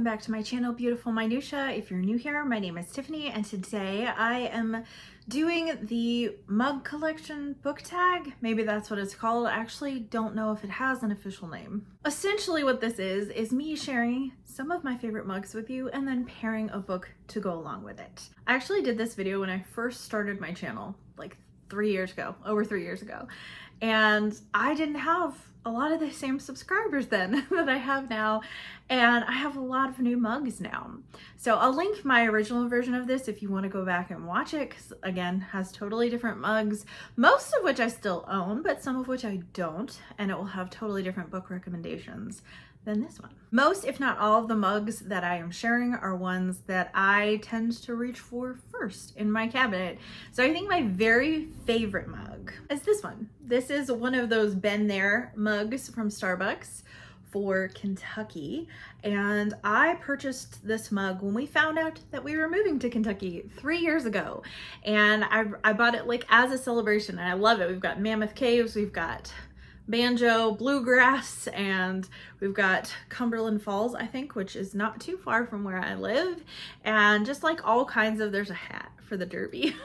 welcome back to my channel, Beautiful Minutia. If you're new here, my name is Tiffany, and today I am doing the mug collection book tag. Maybe that's what it's called. I actually don't know if it has an official name. Essentially what this is me sharing some of my favorite mugs with you and then pairing a book to go along with it. I actually did this video when I first started my channel, like over 3 years ago. And I didn't have a lot of the same subscribers then that I have now, and I have a lot of new mugs now. So I'll link my original version of this if you want to go back and watch it, because again, has totally different mugs, most of which I still own, but some of which I don't, and it will have totally different book recommendations than this one. Most, if not all, of the mugs that I am sharing are ones that I tend to reach for first in my cabinet. So I think my very favorite mug is this one. This is one of those Been There mugs from Starbucks for Kentucky, and I purchased this mug when we found out that we were moving to Kentucky 3 years ago, and I bought it like as a celebration, and I love it. We've got Mammoth Caves, we've got banjo, bluegrass, and we've got Cumberland Falls, I think, which is not too far from where I live, and just like all kinds of, there's a hat for the Derby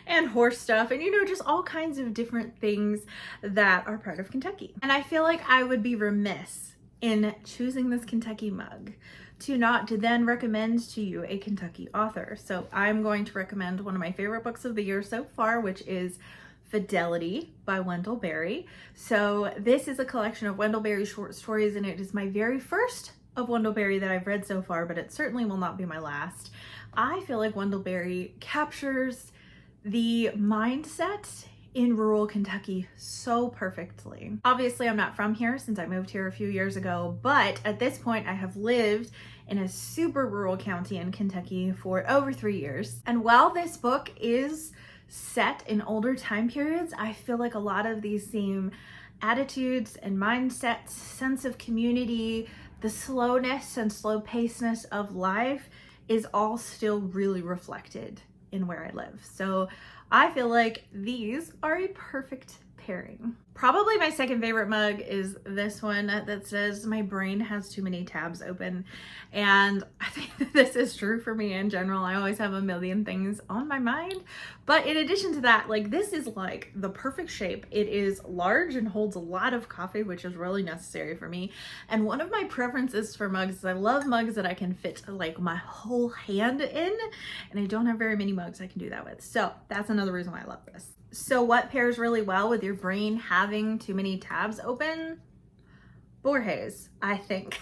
and horse stuff, and you know, just all kinds of different things that are part of Kentucky. And I feel like I would be remiss in choosing this Kentucky mug to then recommend to you a Kentucky author. So I'm going to recommend one of my favorite books of the year so far, which is Fidelity by Wendell Berry. So this is a collection of Wendell Berry short stories, and it is my very first of Wendell Berry that I've read so far, but it certainly will not be my last. I feel like Wendell Berry captures the mindset in rural Kentucky so perfectly. Obviously, I'm not from here since I moved here a few years ago, but at this point I have lived in a super rural county in Kentucky for over 3 years. And while this book is set in older time periods, I feel like a lot of these same attitudes and mindsets, sense of community, the slowness and slow pacedness of life is all still really reflected in where I live. So I feel like these are a perfect pairing. Probably my second favorite mug is this one that says my brain has too many tabs open, and I think that this is true for me in general. I always have a million things on my mind, but in addition to that, like, this is like the perfect shape. It is large and holds a lot of coffee, which is really necessary for me. And one of my preferences for mugs is I love mugs that I can fit like my whole hand in, and I don't have very many mugs I can do that with. So that's another reason why I love this. So what pairs really well with your brain having too many tabs open? Borges, I think.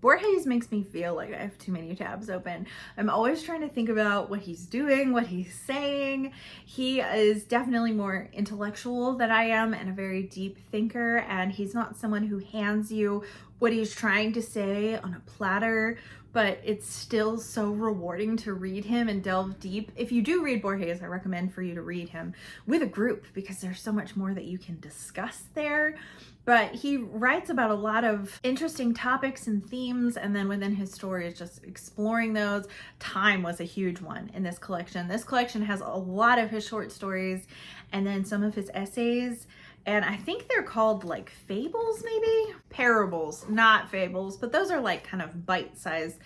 Borges makes me feel like I have too many tabs open. I'm always trying to think about what he's doing, what he's saying. He is definitely more intellectual than I am and a very deep thinker, and he's not someone who hands you what he's trying to say on a platter, but it's still so rewarding to read him and delve deep. If you do read Borges, I recommend for you to read him with a group, because there's so much more that you can discuss there. But he writes about a lot of interesting topics and themes, and then within his stories, just exploring those. Time was a huge one in this collection. This collection has a lot of his short stories and then some of his essays, and I think they're called like fables, maybe? Parables, not fables, but those are like kind of bite-sized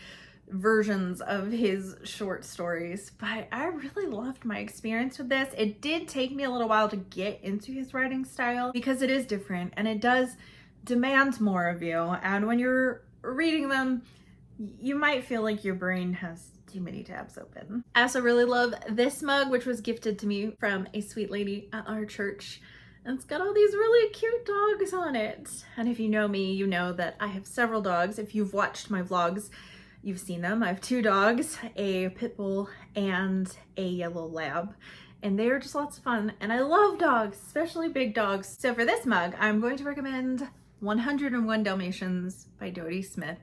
versions of his short stories. But I really loved my experience with this. It did take me a little while to get into his writing style because it is different and it does demand more of you. And when you're reading them, you might feel like your brain has too many tabs open. I also really love this mug, which was gifted to me from a sweet lady at our church. And it's got all these really cute dogs on it. And if you know me, you know that I have several dogs. If you've watched my vlogs, you've seen them. I have 2 dogs, a pit bull and a yellow lab, and they are just lots of fun. And I love dogs, especially big dogs. So for this mug, I'm going to recommend 101 Dalmatians by Dodie Smith.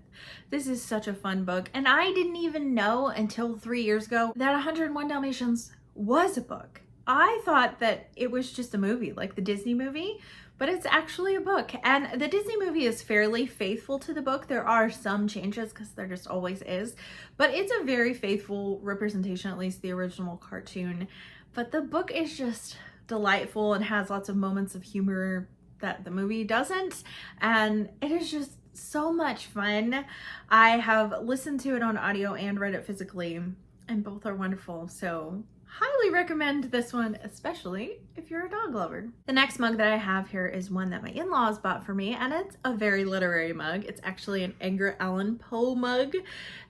This is such a fun book, and I didn't even know until 3 years ago that 101 Dalmatians was a book. I thought that it was just a movie, like the Disney movie, but it's actually a book. And the Disney movie is fairly faithful to the book. There are some changes because there just always is, but it's a very faithful representation, at least the original cartoon. But the book is just delightful and has lots of moments of humor that the movie doesn't. And it is just so much fun. I have listened to it on audio and read it physically, and both are wonderful. So highly recommend this one, especially if you're a dog lover. The next mug that I have here is one that my in-laws bought for me, and it's a very literary mug. It's actually an Edgar Allan Poe mug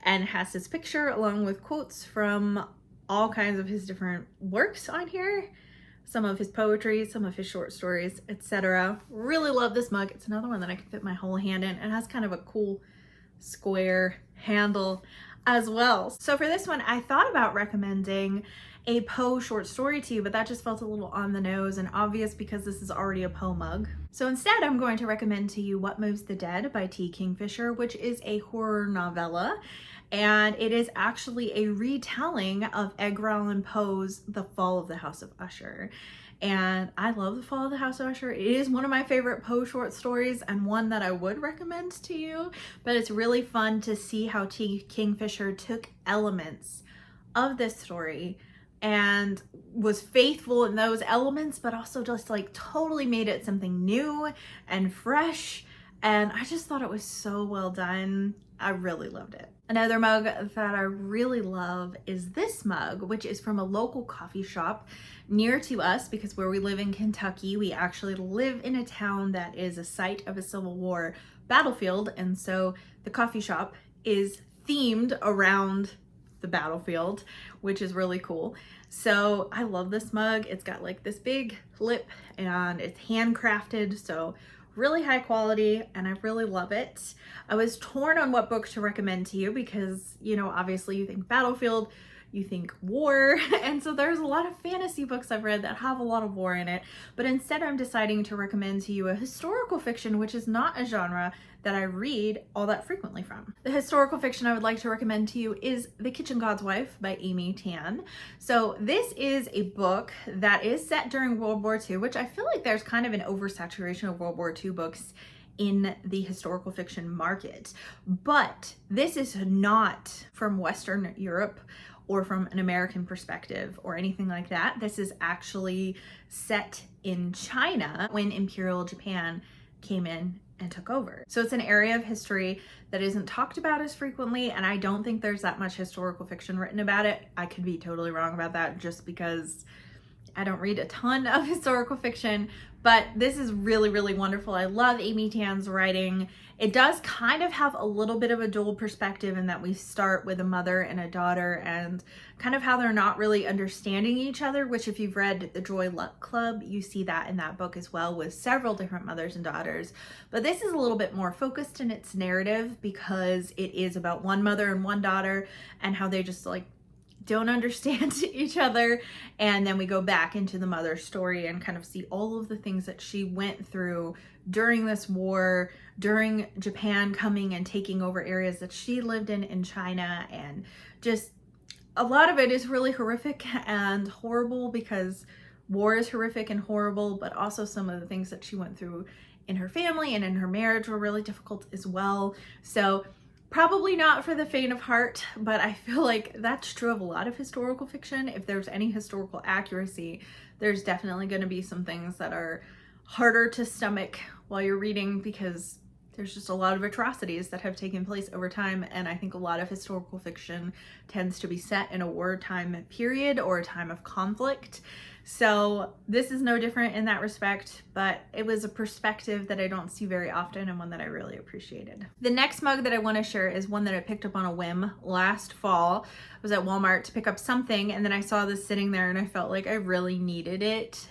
and has his picture along with quotes from all kinds of his different works on here. Some of his poetry, some of his short stories, etc. Really love this mug. It's another one that I can fit my whole hand in. It has kind of a cool square handle as well. So for this one, I thought about recommending a Poe short story to you, but that just felt a little on the nose and obvious because this is already a Poe mug. So instead, I'm going to recommend to you What Moves the Dead by T. Kingfisher, which is a horror novella. And it is actually a retelling of Edgar Allan Poe's The Fall of the House of Usher. And I love The Fall of the House of Usher. It is one of my favorite Poe short stories and one that I would recommend to you, but it's really fun to see how T. Kingfisher took elements of this story and was faithful in those elements, but also just like totally made it something new and fresh. And I just thought it was so well done. I really loved it. Another mug that I really love is this mug, which is from a local coffee shop near to us, because where we live in Kentucky, we actually live in a town that is a site of a Civil War battlefield. And so the coffee shop is themed around the battlefield, which is really cool. So I love this mug. It's got like this big lip and it's handcrafted, so really high quality, and I really love it. I was torn on what book to recommend to you because, you know, obviously you think battlefield, you think war, and so there's a lot of fantasy books I've read that have a lot of war in it, but instead I'm deciding to recommend to you a historical fiction, which is not a genre that I read all that frequently from. The historical fiction I would like to recommend to you is The Kitchen God's Wife by Amy Tan. So this is a book that is set during World War II, which I feel like there's kind of an oversaturation of World War II books in the historical fiction market. But this is not from Western Europe or from an American perspective or anything like that. This is actually set in China when Imperial Japan came in and took over. So it's an area of history that isn't talked about as frequently, and I don't think there's that much historical fiction written about it. I could be totally wrong about that just because I don't read a ton of historical fiction, but this is really, really wonderful. I love Amy Tan's writing. It does kind of have a little bit of a dual perspective in that we start with a mother and a daughter and kind of how they're not really understanding each other, which if you've read The Joy Luck Club, you see that in that book as well with several different mothers and daughters. But this is a little bit more focused in its narrative because it is about one mother and one daughter and how they just like don't understand each other. And then we go back into the mother's story and kind of see all of the things that she went through during this war, during Japan coming and taking over areas that she lived in China. And just a lot of it is really horrific and horrible because war is horrific and horrible, but also some of the things that she went through in her family and in her marriage were really difficult as well. So probably not for the faint of heart, but I feel like that's true of a lot of historical fiction. If there's any historical accuracy, there's definitely going to be some things that are harder to stomach while you're reading because there's just a lot of atrocities that have taken place over time, and I think a lot of historical fiction tends to be set in a wartime period or a time of conflict. So this is no different in that respect, but it was a perspective that I don't see very often and one that I really appreciated. The next mug that I want to share is one that I picked up on a whim last fall. I was at Walmart to pick up something and then I saw this sitting there and I felt like I really needed it.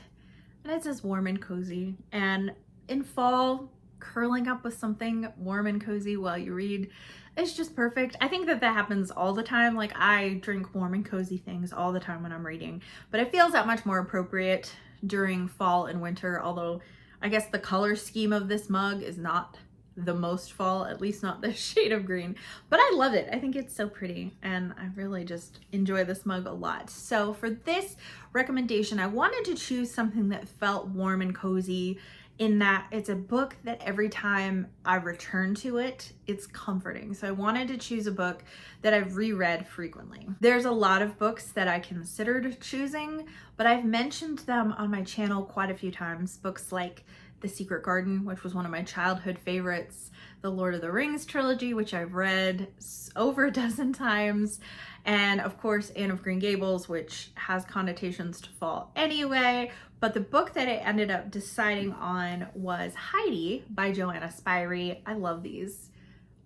And it says warm and cozy. And in fall, curling up with something warm and cozy while you read is just perfect. I think that happens all the time. Like I drink warm and cozy things all the time when I'm reading, but it feels that much more appropriate during fall and winter. Although I guess the color scheme of this mug is not the most fall, at least not this shade of green, but I love it. I think it's so pretty and I really just enjoy this mug a lot. So for this recommendation, I wanted to choose something that felt warm and cozy in that it's a book that every time I return to it, it's comforting. So I wanted to choose a book that I've reread frequently. There's a lot of books that I considered choosing, but I've mentioned them on my channel quite a few times. Books like The Secret Garden, which was one of my childhood favorites, the Lord of the Rings trilogy, which I've read over a dozen times, and of course Anne of Green Gables, which has connotations to fall anyway. But the book that I ended up deciding on was Heidi by Joanna Spyri. I love these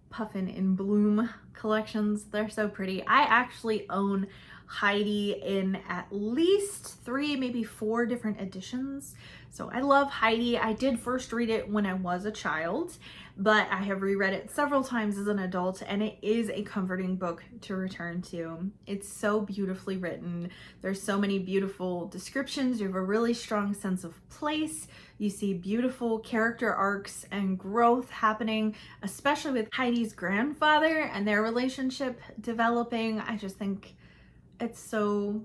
Puffin in Bloom collections. They're so pretty. I actually own Heidi in at least 3, maybe 4 different editions. So I love Heidi. I did first read it when I was a child, but I have reread it several times as an adult, and it is a comforting book to return to. It's so beautifully written. There's so many beautiful descriptions. You have a really strong sense of place. You see beautiful character arcs and growth happening, especially with Heidi's grandfather and their relationship developing. I just think it's so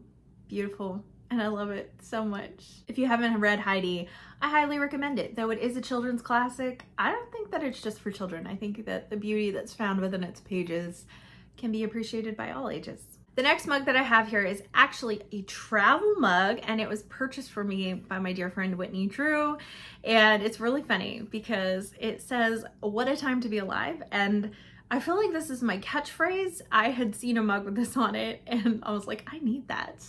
beautiful and I love it so much. If you haven't read Heidi, I highly recommend it. Though it is a children's classic, I don't think that it's just for children. I think that the beauty that's found within its pages can be appreciated by all ages. The next mug that I have here is actually a travel mug, and it was purchased for me by my dear friend Whitney Drew. And it's really funny because it says, "What a time to be alive." And I feel like this is my catchphrase. I had seen a mug with this on it and I was like, I need that.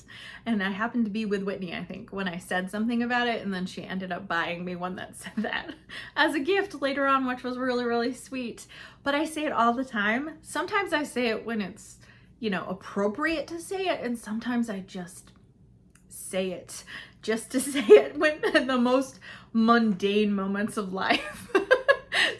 And I happened to be with Whitney, I think, when I said something about it, and then she ended up buying me one that said that as a gift later on, which was really, really sweet. But I say it all the time. Sometimes I say it when it's, you know, appropriate to say it, and sometimes I just say it just to say it when in the most mundane moments of life.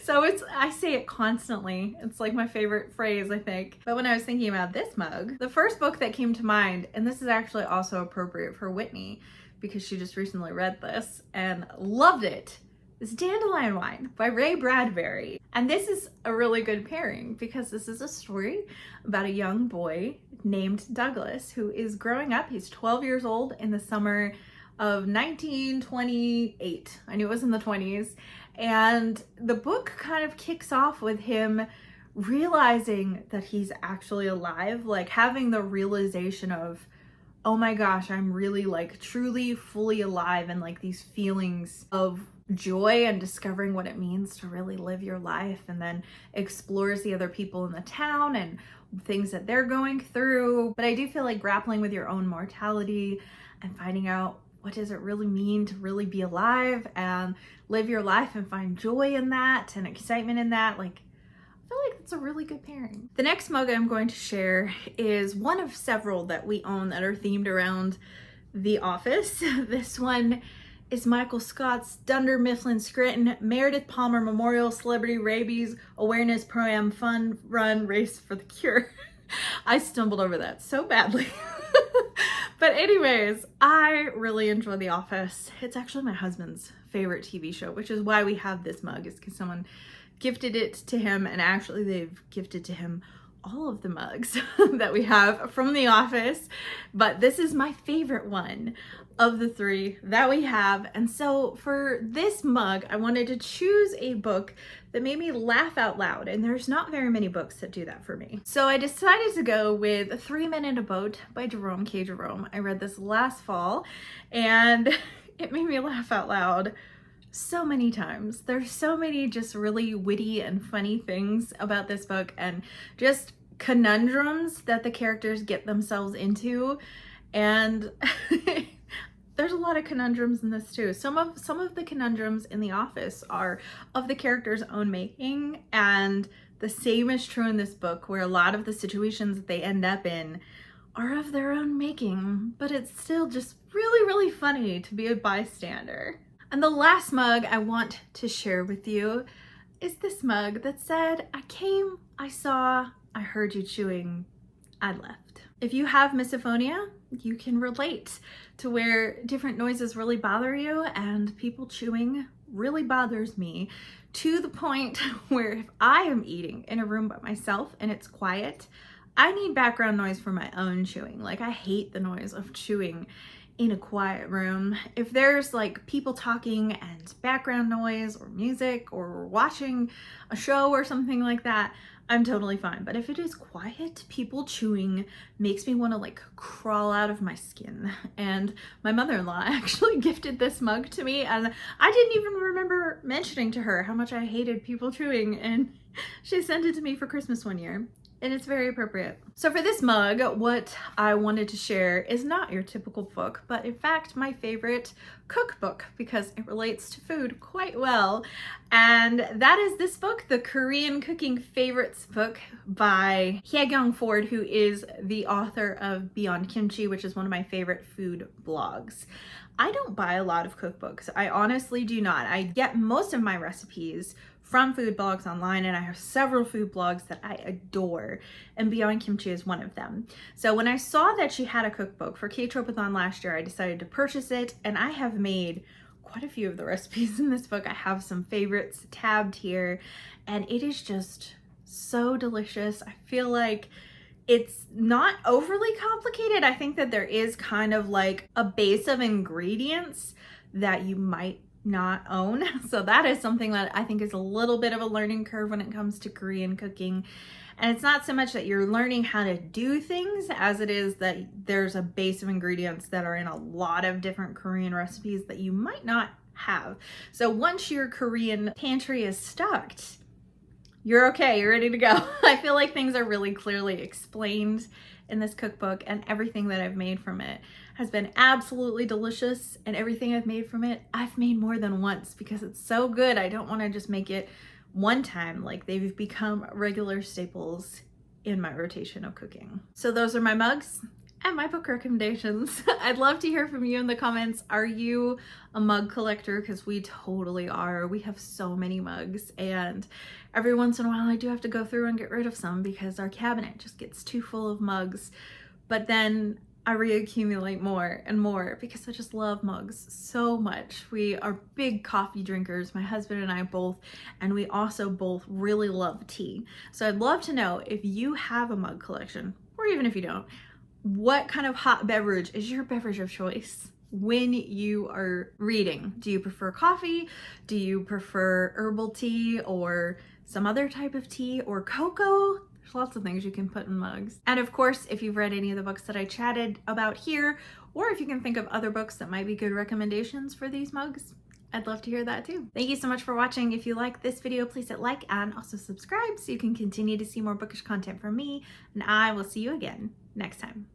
So I say it constantly. It's like my favorite phrase, I think. But when I was thinking about this mug, the first book that came to mind, and this is actually also appropriate for Whitney because she just recently read this and loved it, is Dandelion Wine by Ray Bradbury. And this is a really good pairing because this is a story about a young boy named Douglas who is growing up. He's 12 years old in the summer of 1928. I knew it was in the 20s. And the book kind of kicks off with him realizing that he's actually alive, like having the realization of, oh my gosh, I'm really like truly fully alive, and like these feelings of joy and discovering what it means to really live your life, and then explores the other people in the town and things that they're going through. But I do feel like grappling with your own mortality and finding out what does it really mean to really be alive and live your life and find joy in that and excitement in that. Like, I feel like it's a really good pairing. The next mug I'm going to share is one of several that we own that are themed around The Office. This one is Michael Scott's Dunder Mifflin Scranton Meredith Palmer Memorial Celebrity Rabies Awareness Pro-Am Fun Run Race for the Cure. I stumbled over that so badly. But anyways, I really enjoy The Office. It's actually my husband's favorite TV show, which is why we have this mug, is because someone gifted it to him, and actually they've gifted to him all of the mugs that we have from The Office. But this is my favorite one of the 3 that we have. And so for this mug, I wanted to choose a book that made me laugh out loud, and there's not very many books that do that for me. So I decided to go with 3 Men in a Boat by Jerome K. Jerome. I read this last fall and it made me laugh out loud so many times. There's so many just really witty and funny things about this book, and just conundrums that the characters get themselves into. And there's a lot of conundrums in this too. Some of the conundrums in The Office are of the characters' own making, and the same is true in this book, where a lot of the situations that they end up in are of their own making, but it's still just really, really funny to be a bystander. And the last mug I want to share with you is this mug that said, "I came, I saw, I heard you chewing, I left." If you have misophonia, you can relate to where different noises really bother you, and people chewing really bothers me, to the point where if I am eating in a room by myself and it's quiet, I need background noise for my own chewing. Like, I hate the noise of chewing in a quiet room. If there's like people talking and background noise or music or watching a show or something like that, I'm totally fine. But if it is quiet, people chewing makes me want to like crawl out of my skin. And my mother-in-law actually gifted this mug to me, and I didn't even remember mentioning to her how much I hated people chewing She sent it to me for Christmas one year, and it's very appropriate. So for this mug, what I wanted to share is not your typical book, but in fact my favorite cookbook, because it relates to food quite well. And that is this book, the Korean Cooking Favorites book by Hye Ford, who is the author of Beyond Kimchi, which is one of my favorite food blogs. I don't buy a lot of cookbooks. I honestly do not. I get most of my recipes from food blogs online, and I have several food blogs that I adore, and Beyond Kimchi is one of them. So when I saw that she had a cookbook for K-Tropathon last year, I decided to purchase it, and I have made quite a few of the recipes in this book. I have some favorites tabbed here, and it is just so delicious. I feel like it's not overly complicated. I think that there is kind of like a base of ingredients that you might not own. So that is something that I think is a little bit of a learning curve when it comes to Korean cooking. And it's not so much that you're learning how to do things as it is that there's a base of ingredients that are in a lot of different Korean recipes that you might not have. So once your Korean pantry is stocked, you're okay, you're ready to go. I feel like things are really clearly explained in this cookbook, and everything that I've made from it has been absolutely delicious, and everything I've made from it, I've made more than once because it's so good. I don't want to just make it one time. Like, they've become regular staples in my rotation of cooking. So those are my mugs and my book recommendations. I'd love to hear from you in the comments. Are you a mug collector? Because we totally are. We have so many mugs, and every once in a while I do have to go through and get rid of some because our cabinet just gets too full of mugs. But then I reaccumulate more and more because I just love mugs so much. We are big coffee drinkers, my husband and I both, and we also both really love tea. So I'd love to know if you have a mug collection, or even if you don't, what kind of hot beverage is your beverage of choice when you are reading? Do you prefer coffee? Do you prefer herbal tea or some other type of tea, or cocoa? There's lots of things you can put in mugs. And of course, if you've read any of the books that I chatted about here, or if you can think of other books that might be good recommendations for these mugs, I'd love to hear that too. Thank you so much for watching. If you like this video, please hit like and also subscribe so you can continue to see more bookish content from me, and I will see you again next time.